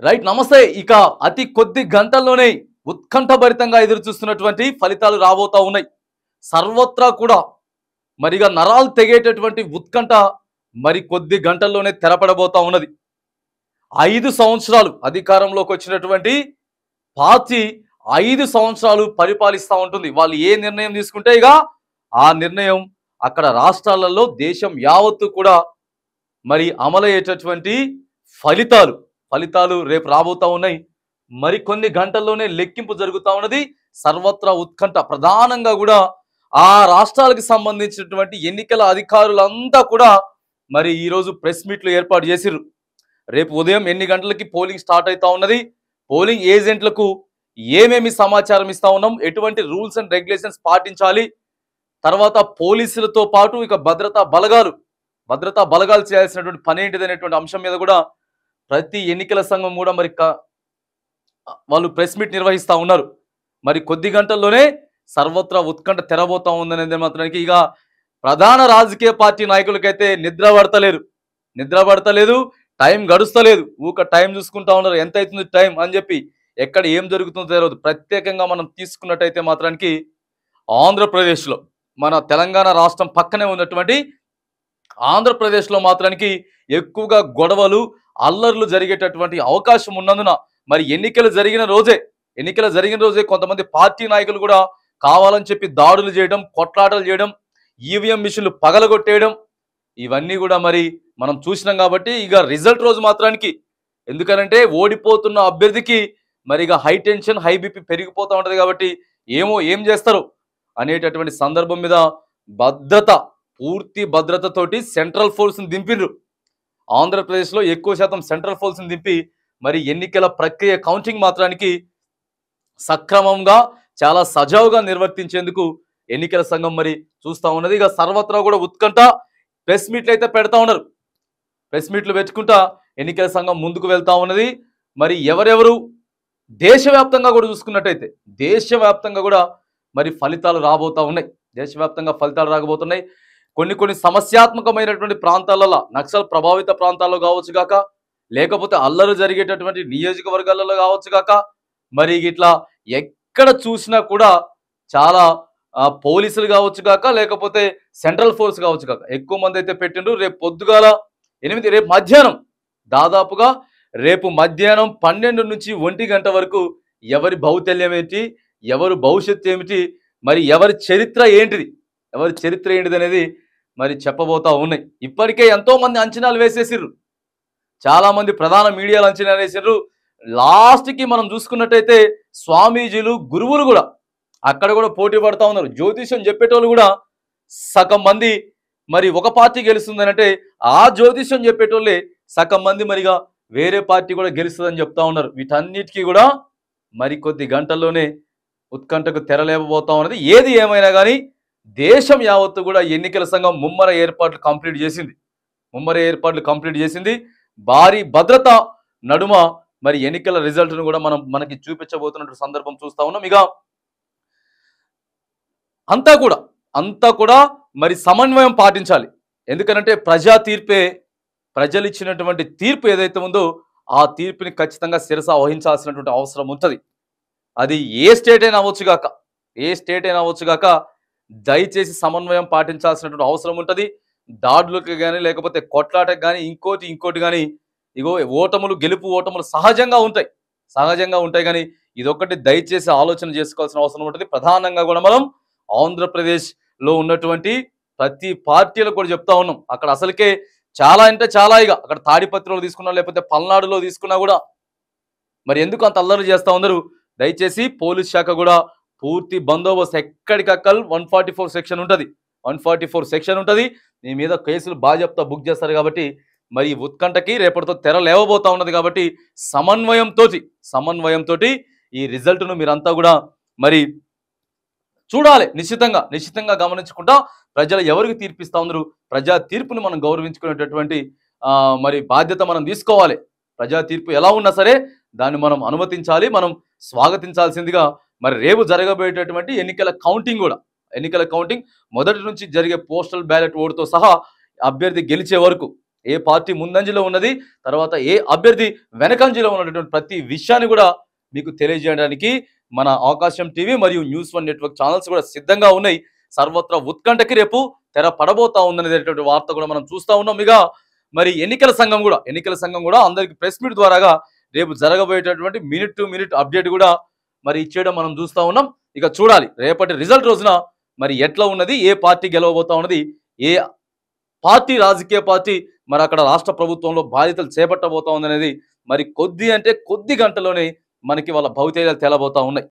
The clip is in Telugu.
రైట్. నమస్తే. ఇక అతి కొద్ది గంటల్లోనే ఉత్కంఠభరితంగా ఎదురు చూస్తున్నటువంటి ఫలితాలు రాబోతా ఉన్నాయి. సర్వత్రా కూడా మరిగా నరాలు తెగేటటువంటి ఉత్కంఠ మరి కొద్ది గంటల్లోనే తెరపడబోతా ఉన్నది. 5 సంవత్సరాలు అధికారంలోకి వచ్చినటువంటి పార్టీ 5 సంవత్సరాలు పరిపాలిస్తూ ఉంటుంది. వాళ్ళు ఏ నిర్ణయం తీసుకుంటే ఇక ఆ నిర్ణయం అక్కడ రాష్ట్రాలలో దేశం యావత్తు కూడా మరి అమలయ్యేటటువంటి ఫలితాలు ఫలితాలు రేపు రాబోతా ఉన్నాయి. మరికొన్ని గంటల్లోనే లెక్కింపు జరుగుతూ ఉన్నది. సర్వత్రా ఉత్కంఠ. ప్రధానంగా కూడా ఆ రాష్ట్రాలకు సంబంధించినటువంటి ఎన్నికల అధికారులంతా కూడా మరి ఈరోజు ప్రెస్ మీట్లు ఏర్పాటు చేసిర్రు. రేపు ఉదయం ఎన్ని గంటలకి పోలింగ్ స్టార్ట్ అవుతా ఉన్నది, పోలింగ్ ఏజెంట్లకు ఏమేమి సమాచారం ఇస్తా ఉన్నాం, ఎటువంటి రూల్స్ అండ్ రెగ్యులేషన్స్ పాటించాలి, తర్వాత పోలీసులతో పాటు ఇక భద్రతా బలగాలు చేయాల్సినటువంటి పని ఏంటిది అనేటువంటి అంశం మీద కూడా ప్రతి ఎన్నికల సంఘం కూడా మరి వాళ్ళు ప్రెస్ మీట్ నిర్వహిస్తూ ఉన్నారు. మరి కొద్ది గంటల్లోనే సర్వత్రా ఉత్కంఠ తెరబోతా ఉందనేది మాత్రానికి ఇక ప్రధాన రాజకీయ పార్టీ నాయకులకైతే నిద్ర పడతలేదు, టైం గడుస్తలేదు. ఊక టైం చూసుకుంటా ఉన్నారు, ఎంత అవుతుంది టైం అని చెప్పి. ఎక్కడ ఏం జరుగుతుందో తెలియదు. ప్రత్యేకంగా మనం తీసుకున్నట్టయితే మాత్రానికి ఆంధ్రప్రదేశ్లో, మన తెలంగాణ రాష్ట్రం పక్కనే ఉన్నటువంటి ఆంధ్రప్రదేశ్లో మాత్రానికి ఎక్కువగా గొడవలు అల్లర్లు జరిగేటటువంటి అవకాశం ఉన్నందున మరి ఎన్నికలు జరిగిన రోజే కొంతమంది పార్టీ నాయకులు కూడా కావాలని చెప్పి దాడులు చేయడం, కొట్లాటలు చేయడం, ఈవీఎం మిషన్లు పగలగొట్టేయడం, ఇవన్నీ కూడా మరి మనం చూసినాం. కాబట్టి ఇక రిజల్ట్ రోజు మాత్రానికి, ఎందుకనంటే ఓడిపోతున్న అభ్యర్థికి మరి ఇక హై టెన్షన్, హై బీపీ పెరిగిపోతూ ఉంటుంది. కాబట్టి ఏం చేస్తారు అనేటటువంటి సందర్భం మీద పూర్తి భద్రతతోటి సెంట్రల్ ఫోర్స్ని దింపిండ్రు. ఆంధ్రప్రదేశ్లో ఎక్కువ శాతం సెంట్రల్ ఫోర్స్ని దింపి మరి ఎన్నికల ప్రక్రియ కౌంటింగ్ మాత్రానికి సక్రమంగా చాలా సజావుగా నిర్వర్తించేందుకు ఎన్నికల సంఘం మరి చూస్తూ ఉన్నది. ఇక సర్వత్రా కూడా ఉత్కంఠ. ప్రెస్ మీట్లు అయితే పెడతా ఉన్నారు. ప్రెస్ మీట్లు పెట్టుకుంటా ఎన్నికల సంఘం ముందుకు వెళ్తా ఉన్నది. మరి ఎవరెవరు దేశవ్యాప్తంగా కూడా చూసుకున్నట్టయితే దేశవ్యాప్తంగా కూడా మరి ఫలితాలు రాబోతా ఉన్నాయి. దేశవ్యాప్తంగా ఫలితాలు రాకపోతున్నాయి. కొన్ని సమస్యాత్మకమైనటువంటి ప్రాంతాలలో, నక్సల్ ప్రభావిత ప్రాంతాల్లో కావచ్చు గాక, లేకపోతే అల్లరు జరిగేటటువంటి నియోజకవర్గాలలో కావచ్చు గాక, మరి ఇట్లా ఎక్కడ చూసినా కూడా చాలా పోలీసులు కావచ్చు గాక, లేకపోతే సెంట్రల్ ఫోర్స్ కావచ్చు గాక, ఎక్కువ మంది అయితే పెట్టిండ్రు. రేపు పొద్దుగాల 8, రేపు మధ్యాహ్నం, దాదాపుగా రేపు మధ్యాహ్నం 12 నుంచి 1 గంట వరకు ఎవరి భౌతల్యం ఏంటి, ఎవరు భవిష్యత్తు ఏమిటి, మరి ఎవరి చరిత్ర ఏంటిది అనేది మరి చెప్పబోతా ఉన్నాయి. ఇప్పటికే ఎంతో మంది అంచనాలు వేసేసిర్రు. చాలా మంది ప్రధాన మీడియాలు అంచనాలు వేసిర్రు. లాస్ట్కి మనం చూసుకున్నట్టయితే స్వామీజీలు, గురువులు కూడా అక్కడ కూడా పోటీ పడతా ఉన్నారు. జ్యోతిష్యం చెప్పేటోళ్ళు కూడా సగం మంది మరి ఒక పార్టీ గెలుస్తుందని అంటే, ఆ జ్యోతిష్యం చెప్పేటోళ్ళే సగం మంది మరిగా వేరే పార్టీ కూడా గెలుస్తుందని చెప్తా ఉన్నారు. వీటన్నిటికీ కూడా మరి కొద్ది గంటల్లోనే ఉత్కంఠకు తెరలేకపోతా ఉన్నది. ఏది ఏమైనా కానీ దేశం యావత్తు కూడా ఎన్నికల సంఘం ముమ్మర ఏర్పాట్లు కంప్లీట్ చేసింది. భారీ భద్రత నడుమ మరి ఎన్నికల రిజల్ట్ను కూడా మనకి చూపించబోతున్న సందర్భం చూస్తా ఉన్నాం. ఇక అంతా కూడా మరి సమన్వయం పాటించాలి. ఎందుకంటే ప్రజలు ఇచ్చినటువంటి తీర్పు ఏదైతే ఉందో ఆ తీర్పుని ఖచ్చితంగా శిరస వహించాల్సినటువంటి అవసరం ఉంటుంది. అది ఏ స్టేట్ అయినా అవ్వచ్చు గాక దయచేసి సమన్వయం పాటించాల్సినటువంటి అవసరం ఉంటుంది. దాడులకు కానీ, లేకపోతే కొట్లాటకు కానీ, ఇంకోటి కానీ, ఇగో గెలుపు ఓటములు సహజంగా ఉంటాయి కానీ ఇదొక్కటి దయచేసి ఆలోచన చేసుకోవాల్సిన అవసరం ఉంటుంది. ప్రధానంగా కూడా మనం ఆంధ్రప్రదేశ్లో ఉన్నటువంటి ప్రతి పార్టీలకు కూడా చెప్తా ఉన్నాం. అక్కడ అసలుకే చాలా అంటే చాలా, ఇక అక్కడ తాడిపత్రిలో తీసుకున్నా, లేకపోతే పల్నాడులో తీసుకున్నా కూడా మరి ఎందుకు అంత అల్లరి చేస్తూ ఉన్నారు. దయచేసి పోలీస్ శాఖ కూడా పూర్తి బందోబస్తు, ఎక్కడికక్కడ 144 సెక్షన్ ఉంటుంది. మీ మీద కేసులు బాజాప్తా బుక్ చేస్తారు. కాబట్టి మరి ఉత్కంఠకి రేపటితో తెర లేవబోతా ఉన్నది. కాబట్టి సమన్వయంతో ఈ రిజల్ట్ను మీరంతా కూడా మరి చూడాలి. నిశ్చితంగా గమనించుకుంటా ప్రజలు ఎవరికి తీర్పిస్తా ఉన్నారు, ప్రజా తీర్పును మనం గౌరవించుకునేటటువంటి మరి బాధ్యత మనం తీసుకోవాలి. ప్రజా తీర్పు ఎలా ఉన్నా సరే దాన్ని మనం అనుమతించాలి, మనం స్వాగతించాల్సిందిగా. మరి రేపు జరగబోయేటటువంటి ఎన్నికల కౌంటింగ్ మొదటి నుంచి జరిగే పోస్టల్ బ్యాలెట్ ఓటుతో సహా అభ్యర్థి గెలిచే వరకు ఏ పార్టీ ముందంజలో ఉన్నది, తర్వాత ఏ అభ్యర్థి వెనకంజలో ఉన్నటువంటి ప్రతి విషయాన్ని కూడా మీకు తెలియజేయడానికి మన అవకాశం టీవీ మరియు న్యూస్ 1 నెట్వర్క్ ఛానల్స్ కూడా సిద్ధంగా ఉన్నాయి. సర్వత్రా ఉత్కంఠకి రేపు తెర పడబోతా ఉందనేటువంటి వార్త కూడా మనం చూస్తా ఉన్నాం. ఇక మరి ఎన్నికల సంఘం కూడా అందరికి ప్రెస్ మీట్ ద్వారాగా రేపు జరగబోయేటటువంటి మినిట్ టు మినిట్ అప్డేట్ కూడా మరి ఇచ్చేయడం మనం చూస్తా ఉన్నాం. ఇక చూడాలి రేపటి రిజల్ట్ రోజున మరి ఎట్లా ఉన్నది, ఏ పార్టీ గెలవబోతా ఉన్నది, ఏ పార్టీ రాజకీయ పార్టీ మరి అక్కడ రాష్ట్ర ప్రభుత్వంలో బాధ్యతలు చేపట్టబోతా ఉందనేది మరి కొద్ది గంటలోనే మనకి వాళ్ళ భవితేజాలు తేలబోతా ఉన్నాయి.